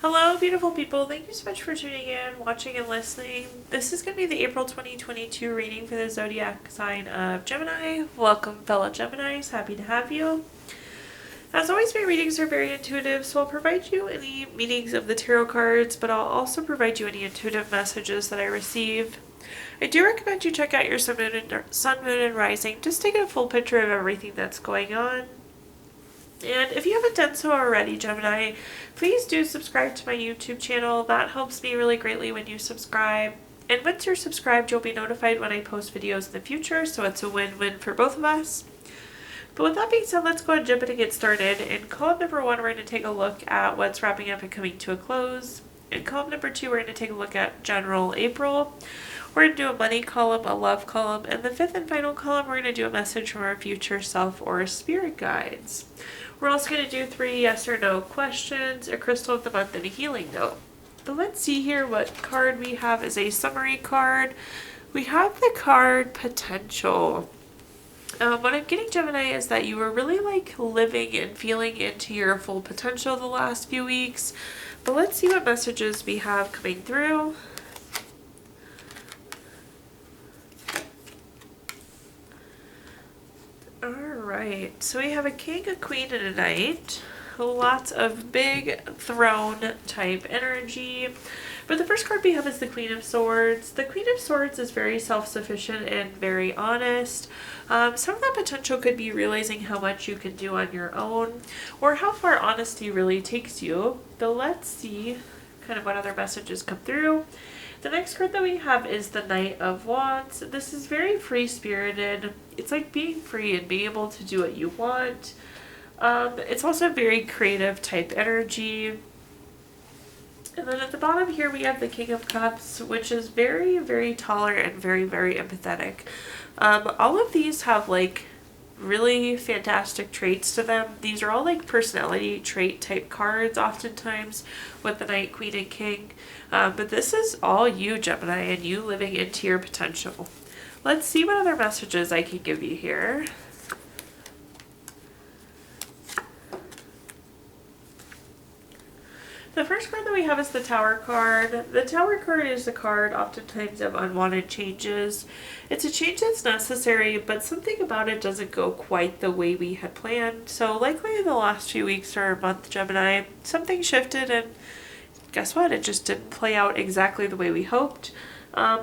Hello, beautiful people. Thank you so much for tuning in, watching, and listening. This is going to be the April 2022 reading for the zodiac sign of Gemini. Welcome, fellow Geminis. Happy to have you. As always, my readings are very intuitive, so I'll provide you any meanings of the tarot cards, but I'll also provide you any intuitive messages that I receive. I do recommend you check out your sun, moon, and rising, just to get a full picture of everything that's going on. And if you haven't done so already, Gemini, please do subscribe to my YouTube channel. That helps me really greatly when you subscribe. And once you're subscribed, you'll be notified when I post videos in the future, so it's a win-win for both of us. But with that being said, let's go ahead and jump in and get started. In column number 1, we're going to take a look at what's wrapping up and coming to a close. In column number 2, we're going to take a look at general April. We're going to do a money column, a love column, and the 5th and final column, we're going to do a message from our future self or spirit guides. We're also going to do 3 yes or no questions, a crystal of the month, and a healing note. But let's see here what card we have as a summary card. We have the card Potential. What I'm getting, Gemini, is that you were really living and feeling into your full potential the last few weeks. But let's see what messages we have coming through. Alright, so we have a king, a queen, and a knight. Lots of big throne type energy. But the first card we have is the Queen of Swords. The Queen of Swords is very self-sufficient and very honest. Some of that potential could be realizing how much you can do on your own, or how far honesty really takes you. But let's see kind of what other messages come through. The next card that we have is the Knight of Wands. This is very free-spirited. It's like being free and being able to do what you want. It's also very creative type energy. And then at the bottom here we have the King of Cups, which is very, very tolerant and very, very empathetic. All of these have really fantastic traits to them. These are all personality trait type cards oftentimes with the Knight, Queen, and King. But this is all you, Gemini, and you living into your potential. Let's see what other messages I can give you here. The first card that we have is the Tower card. The Tower card is a card oftentimes of unwanted changes. It's a change that's necessary, but something about it doesn't go quite the way we had planned. So likely in the last few weeks or month, Gemini, something shifted, and guess what? It just didn't play out exactly the way we hoped.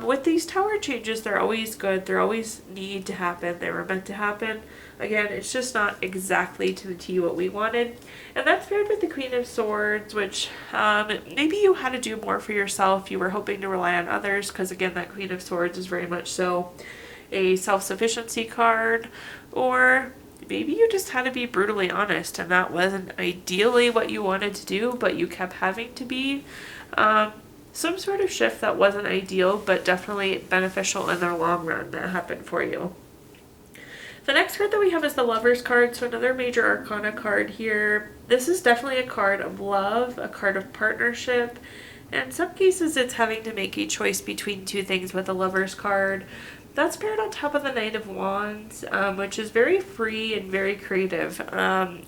With these tower changes, they're always good. They're always need to happen. They were meant to happen. Again, it's just not exactly to the T what we wanted. And that's paired with the Queen of Swords, which maybe you had to do more for yourself. You were hoping to rely on others because, again, that Queen of Swords is very much so a self-sufficiency card. Or maybe you just had to be brutally honest and that wasn't ideally what you wanted to do, but you kept having to be. Some sort of shift that wasn't ideal, but definitely beneficial in the long run that happened for you. The next card that we have is the Lovers card, so another major arcana card here. This is definitely a card of love, a card of partnership. And in some cases, it's having to make a choice between two things with the Lovers card. That's paired on top of the Knight of Wands, which is very free and very creative.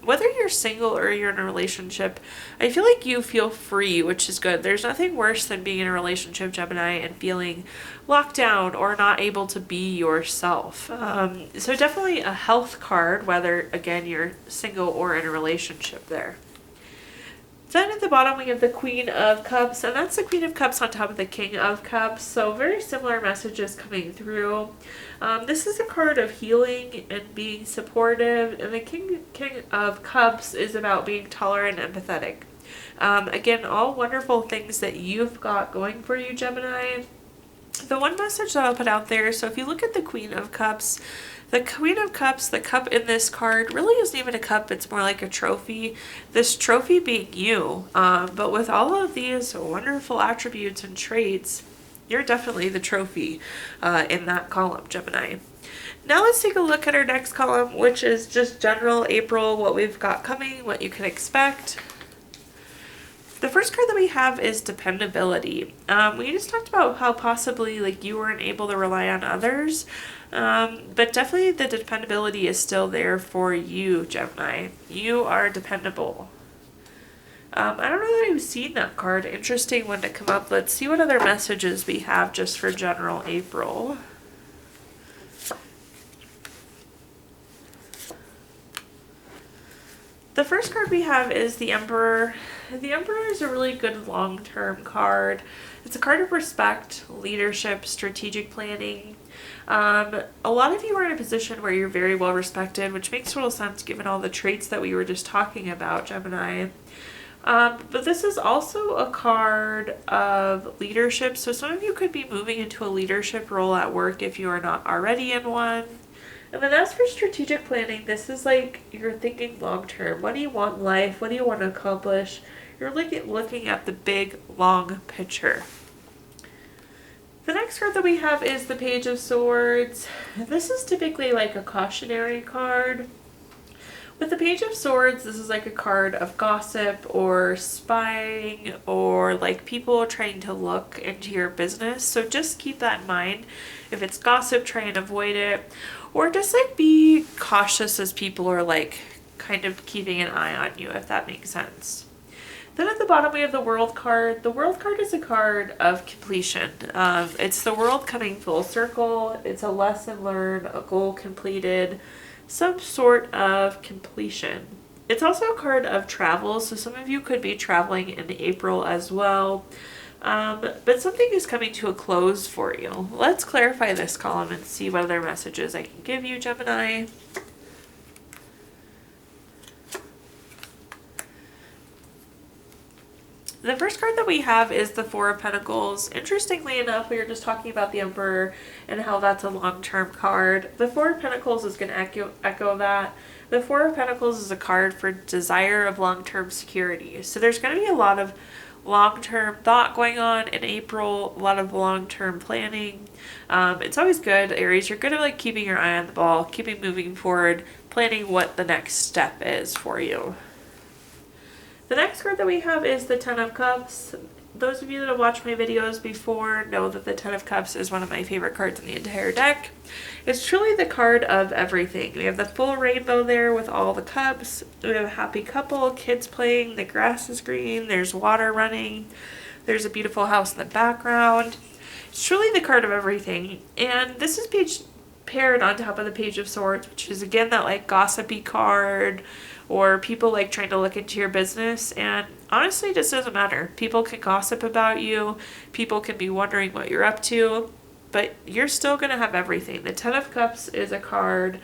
Whether you're single or you're in a relationship, I feel like you feel free, which is good. There's nothing worse than being in a relationship, Gemini, and feeling locked down or not able to be yourself. So definitely a health card, whether, again, you're single or in a relationship there. Then at the bottom we have the Queen of Cups, and that's the Queen of Cups on top of the King of Cups, so very similar messages coming through. This is a card of healing and being supportive, and the King of Cups is about being tolerant and empathetic. Again, all wonderful things that you've got going for you, Gemini. The one message that I'll put out there, so if you look at the Queen of Cups, the Queen of Cups, the cup in this card really isn't even a cup, it's more like a trophy. This trophy being you, but with all of these wonderful attributes and traits, you're definitely the trophy in that column, Gemini. Now let's take a look at our next column, which is just general April, what we've got coming, what you can expect. The first card that we have is dependability. We just talked about how possibly you weren't able to rely on others. But definitely the dependability is still there for you, Gemini. You are dependable. I don't know that I've seen that card. Interesting one to come up. Let's see what other messages we have just for general April. The first card we have is the Emperor. The Emperor is a really good long-term card. It's a card of respect, leadership, strategic planning. A lot of you are in a position where you're very well respected, which makes total sense given all the traits that we were just talking about, Gemini. But this is also a card of leadership. So some of you could be moving into a leadership role at work if you are not already in one. And then as for strategic planning, this is like you're thinking long term. What do you want in life? What do you want to accomplish? You're looking at the big, long picture. The next card that we have is the Page of Swords. This is typically like a cautionary card. With the Page of Swords, this is like a card of gossip or spying or like people trying to look into your business. So just keep that in mind. If it's gossip, try and avoid it. Or just like be cautious as people are like kind of keeping an eye on you, if that makes sense. Then at the bottom we have the World card. The World card is a card of completion. It's the world coming full circle. It's a lesson learned, a goal completed, some sort of completion. It's also a card of travel, so some of you could be traveling in April as well. But something is coming to a close for you. Let's clarify this column and see what other messages I can give you, Gemini. The first card that we have is the Four of Pentacles. Interestingly enough, we were just talking about the Emperor and how that's a long-term card. The Four of Pentacles is going to echo that. The Four of Pentacles is a card for desire of long-term security. So there's going to be a lot of long-term thought going on in April, a lot of long-term planning. It's always good, Aries. You're good at like keeping your eye on the ball, keeping moving forward, planning what the next step is for you. The next card that we have is the Ten of Cups. Those of you that have watched my videos before know that the Ten of Cups is one of my favorite cards in the entire deck. It's truly the card of everything. We have the full rainbow there with all the cups. We have a happy couple, kids playing, the grass is green, there's water running, there's a beautiful house in the background. It's truly the card of everything. And this is paired on top of the Page of Swords, which is again that like gossipy card, or people like trying to look into your business. And honestly, it just doesn't matter. People can gossip about you. People can be wondering what you're up to, but you're still going to have everything. The Ten of Cups is a card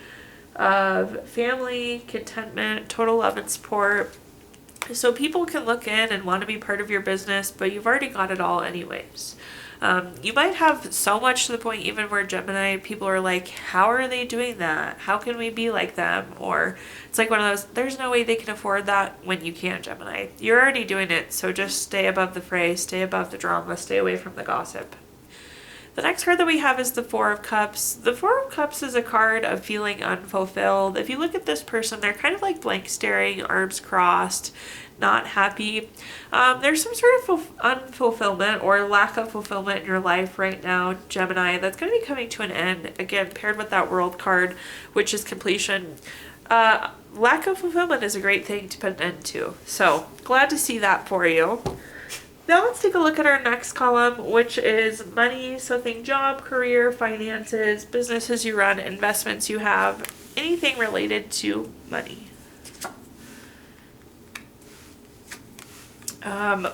of family, contentment, total love and support. So people can look in and want to be part of your business, but you've already got it all anyways. You might have so much to the point even where Gemini people are like, how are they doing that? How can we be like them? Or it's like one of those, there's no way they can afford that, when you can, Gemini. You're already doing it, so just stay above the fray, stay above the drama, stay away from the gossip. The next card that we have is the Four of Cups. The Four of Cups is a card of feeling unfulfilled. If you look at this person, they're kind of like blank staring, arms crossed, not happy. There's some sort of unfulfillment or lack of fulfillment in your life right now, Gemini, that's going to be coming to an end. Again, paired with that World card, which is completion. Lack of fulfillment is a great thing to put an end to. So glad to see that for you. Now let's take a look at our next column, which is money. So think job, career, finances, businesses you run, investments you have, anything related to money.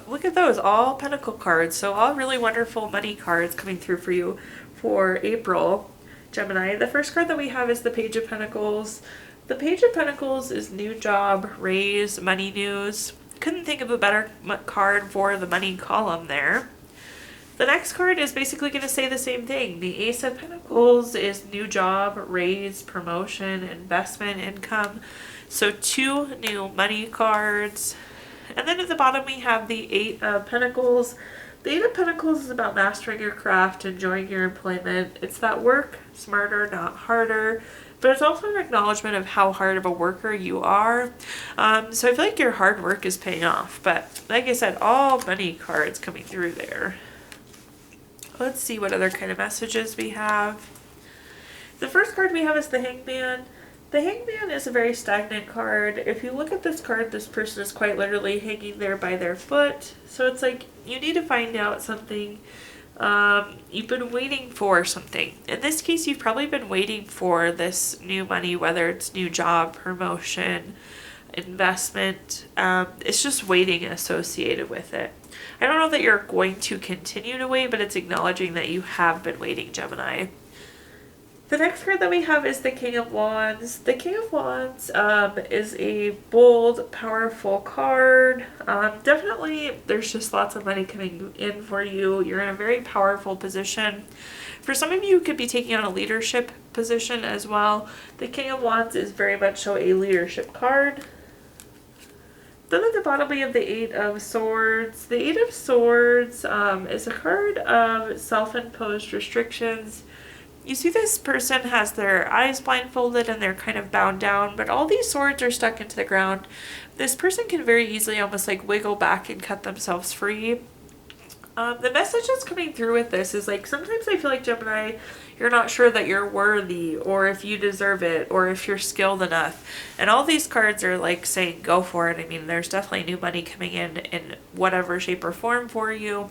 Look at those, all pentacle cards. So all really wonderful money cards coming through for you for April, Gemini. The first card that we have is the Page of Pentacles. The Page of Pentacles is new job, raise, money news. Couldn't think of a better card for the money column there. The next card is basically going to say the same thing. The Ace of Pentacles is new job, raise, promotion, investment, income. So 2 new money cards. And then at the bottom we have the Eight of Pentacles. The Eight of Pentacles is about mastering your craft, enjoying your employment. It's that work smarter, not harder. But it's also an acknowledgement of how hard of a worker you are. So I feel like your hard work is paying off. But like I said, all money cards coming through there. Let's see what other kind of messages we have. The first card we have is the Hangman. The Hangman is a very stagnant card. If you look at this card, this person is quite literally hanging there by their foot. So it's like you need to find out something. You've been waiting for something. In this case, you've probably been waiting for this new money, whether it's new job, promotion, investment. It's just waiting associated with it. I don't know that you're going to continue to wait, but it's acknowledging that you have been waiting, Gemini. The next card that we have is the King of Wands. The King of Wands is a bold, powerful card. Definitely, there's just lots of money coming in for you. You're in a very powerful position. For some of you, could be taking on a leadership position as well. The King of Wands is very much so a leadership card. Then at the bottom we have the Eight of Swords. The Eight of Swords is a card of self-imposed restrictions. You see this person has their eyes blindfolded and they're kind of bound down, but all these swords are stuck into the ground. This person can very easily almost like wiggle back and cut themselves free. The message that's coming through with this is like sometimes I feel like, Gemini, you're not sure that you're worthy or if you deserve it or if you're skilled enough. And all these cards are like saying go for it. I mean, there's definitely new money coming in whatever shape or form for you.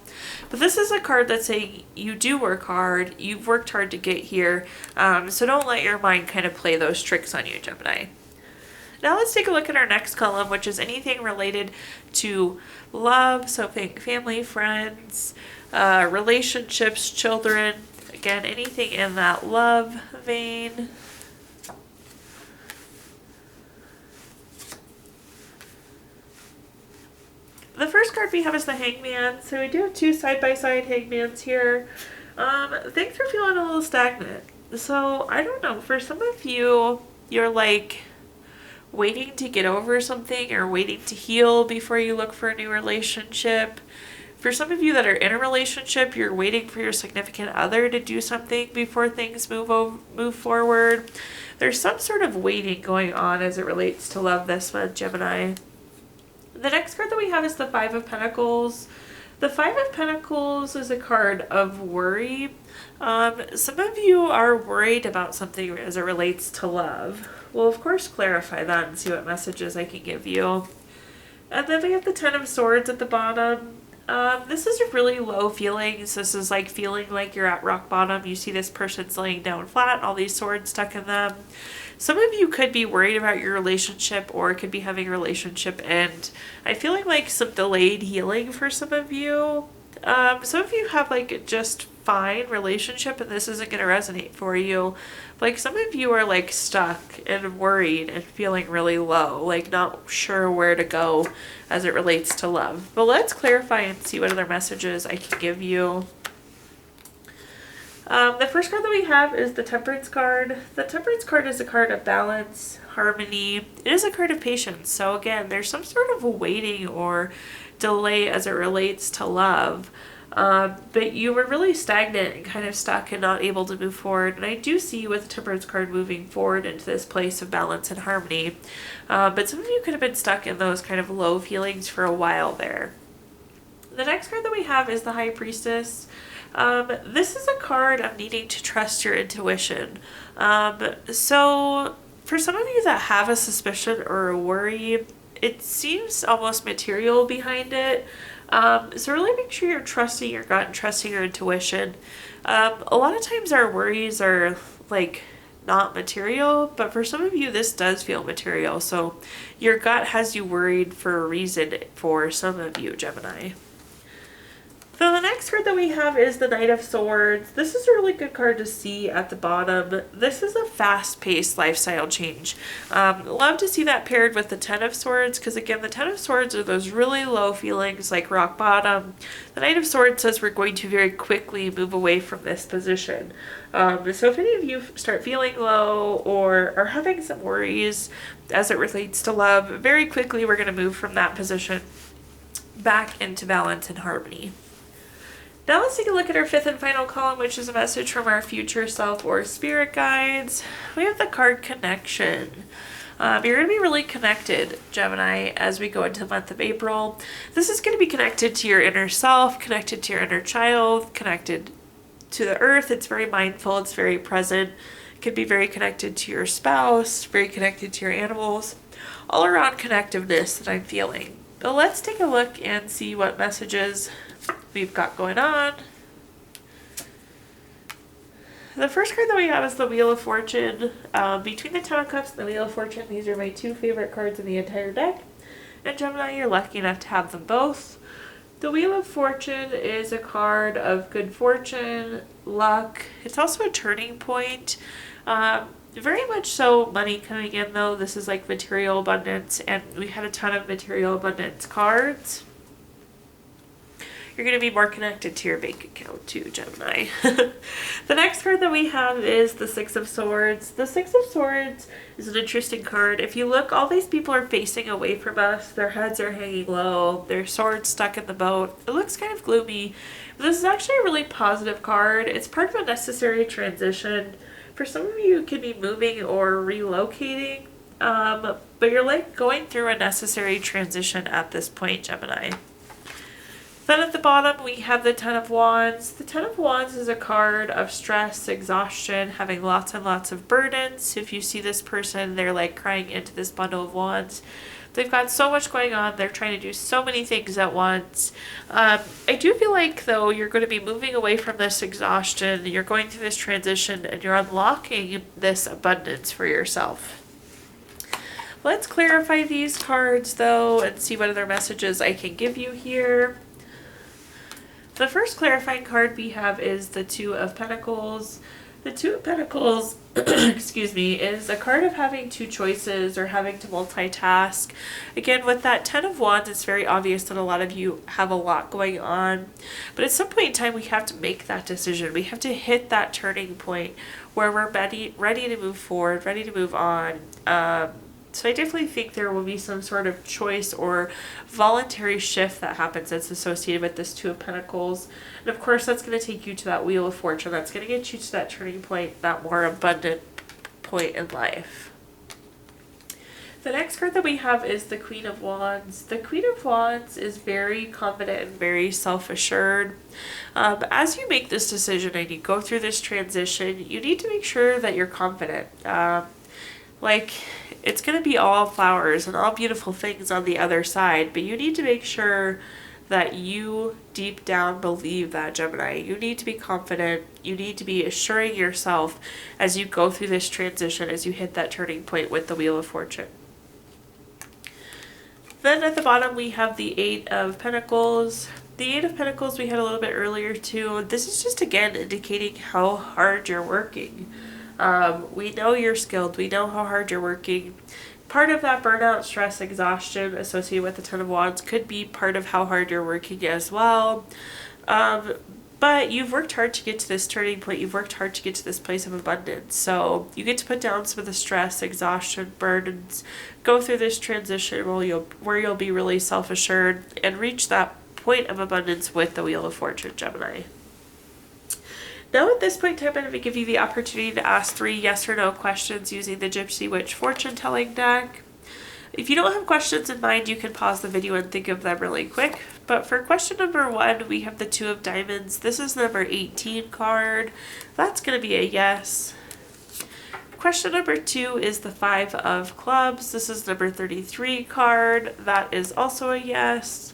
But this is a card that's saying you do work hard. You've worked hard to get here. So don't let your mind kind of play those tricks on you, Gemini. Now let's take a look at our next column, which is anything related to love. So think family, friends, relationships, children. Again, anything in that love vein. The first card we have is the Hangman. So we do have two side-by-side hangmans here. Things are feeling a little stagnant. So I don't know, for some of you, you're like waiting to get over something or waiting to heal before you look for a new relationship. For some of you that are in a relationship, you're waiting for your significant other to do something before things move forward. There's some sort of waiting going on as it relates to love this month, Gemini. The next card that we have is the Five of Pentacles. The Five of Pentacles is a card of worry. Some of you are worried about something as it relates to love. Well, of course, clarify that and see what messages I can give you. And then we have the Ten of Swords at the bottom. This is really low feelings. This is like feeling like you're at rock bottom. You see this person's laying down flat, all these swords stuck in them. Some of you could be worried about your relationship or could be having a relationship end. I'm feeling like some delayed healing for some of you. Some of you have like just fine relationship and this isn't going to resonate for you. Like some of you are like stuck and worried and feeling really low, like not sure where to go as it relates to love. But let's clarify and see what other messages I can give you. The first card that we have is the Temperance card. The Temperance card is a card of balance, harmony. It is a card of patience. So again, there's some sort of a waiting or delay as it relates to love. But you were really stagnant and kind of stuck and not able to move forward. And I do see you with the Temperance card moving forward into this place of balance and harmony. But some of you could have been stuck in those kind of low feelings for a while there. The next card that we have is the High Priestess. This is a card of needing to trust your intuition. So for some of you that have a suspicion or a worry, it seems almost material behind it. So really make sure you're trusting your gut and trusting your intuition. A lot of times our worries are like not material, but for some of you this does feel material. So your gut has you worried for a reason for some of you, Gemini. So the next card that we have is the Knight of Swords. This is a really good card to see at the bottom. This is a fast-paced lifestyle change. Love to see that paired with the Ten of Swords because again, the Ten of Swords are those really low feelings like rock bottom. The Knight of Swords says we're going to very quickly move away from this position. So if any of you start feeling low or are having some worries as it relates to love, very quickly we're going to move from that position back into balance and harmony. Now let's take a look at our fifth and final column, which is a message from our future self or spirit guides. We have the card Connection. You're going to be really connected, Gemini, as we go into the month of April. This is going to be connected to your inner self, connected to your inner child, connected to the earth. It's very mindful. It's very present. It can be very connected to your spouse, very connected to your animals, all around connectiveness that I'm feeling. But let's take a look and see what messages we've got going on. The first card that we have is the Wheel of Fortune. Between the Ten of Cups and the Wheel of Fortune, these are my two favorite cards in the entire deck. And Gemini, you're lucky enough to have them both. The Wheel of Fortune is a card of good fortune, luck. It's also a turning point. Very much so money coming in though. This is like material abundance, and we had a ton of material abundance cards. You're going to be more connected to your bank account too, Gemini. The next card that we have is the Six of Swords. The Six of Swords is an interesting card. If you look, all these people are facing away from us. Their heads are hanging low. Their swords stuck in the boat. It looks kind of gloomy. But this is actually a really positive card. It's part of a necessary transition. For some of you, it could be moving or relocating. But you're like going through a necessary transition at this point, Gemini. Then at the bottom, we have the Ten of Wands. The Ten of Wands is a card of stress, exhaustion, having lots and lots of burdens. If you see this person, they're like crying into this bundle of wands. They've got so much going on. They're trying to do so many things at once. I do feel like, though, you're going to be moving away from this exhaustion. You're going through this transition, and you're unlocking this abundance for yourself. Let's clarify these cards, though, and see what other messages I can give you here. The first clarifying card we have is the Two of Pentacles. The Two of Pentacles, excuse me, is a card of having two choices or having to multitask. Again, with that Ten of Wands, it's very obvious that a lot of you have a lot going on. But at some point in time, we have to make that decision. We have to hit that turning point where we're ready to move forward, ready to move on. So I definitely think there will be some sort of choice or voluntary shift that happens that's associated with this Two of Pentacles. And of course, that's going to take you to that Wheel of Fortune. That's going to get you to that turning point, that more abundant point in life. The next card that we have is the Queen of Wands. The Queen of Wands is very confident and very self-assured. As you make this decision and you go through this transition, you need to make sure that you're confident. It's going to be all flowers and all beautiful things on the other side, but you need to make sure that you deep down believe that, Gemini. You need to be confident. You need to be assuring yourself as you go through this transition, as you hit that turning point with the Wheel of Fortune. Then at the bottom, we have the Eight of Pentacles. The Eight of Pentacles we had a little bit earlier too. This is just, again, indicating how hard you're working. We know you're skilled. We know how hard you're working. Part of that burnout, stress, exhaustion associated with the Ten of Wands could be part of how hard you're working as well. But you've worked hard to get to this turning point. You've worked hard to get to this place of abundance. So you get to put down some of the stress, exhaustion, burdens, go through this transition where you'll be really self-assured and reach that point of abundance with the Wheel of Fortune, Gemini. Now at this point in time, I'm going to give you the opportunity to ask 3 yes or no questions using the Gypsy Witch fortune telling deck. If you don't have questions in mind, you can pause the video and think of them really quick. But for question number 1, we have the Two of Diamonds. This is number 18 card. That's going to be a yes. Question number 2 is the Five of Clubs. This is number 33 card. That is also a yes.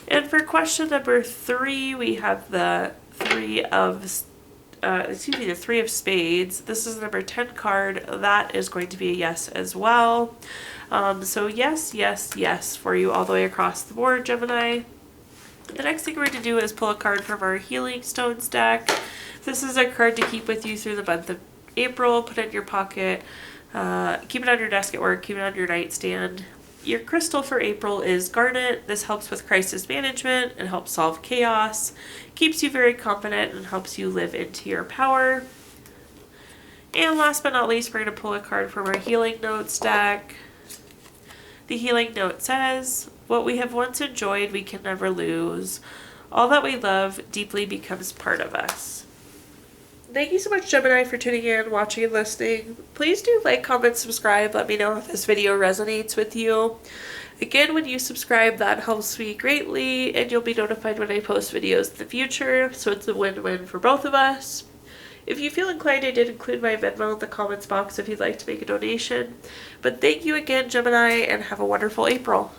And for question number 3, we have the Three of Spades. This is number 10 card. That is going to be a yes as well. So yes, yes, yes for you all the way across the board, Gemini. The next thing we're going to do is pull a card from our Healing Stones deck. This is a card to keep with you through the month of April. Put it in your pocket. Keep it on your desk at work. Keep it on your nightstand. Your crystal for April is garnet. This helps with crisis management and helps solve chaos. Keeps you very confident and helps you live into your power. And last but not least, we're going to pull a card from our Healing Notes deck. The Healing Note says, "What we have once enjoyed, we can never lose. All that we love deeply becomes part of us." Thank you so much, Gemini, for tuning in, watching, and listening. Please do like, comment, subscribe. Let me know if this video resonates with you. Again, when you subscribe, that helps me greatly, and you'll be notified when I post videos in the future, so it's a win-win for both of us. If you feel inclined, I did include my Venmo in the comments box if you'd like to make a donation. But thank you again, Gemini, and have a wonderful April.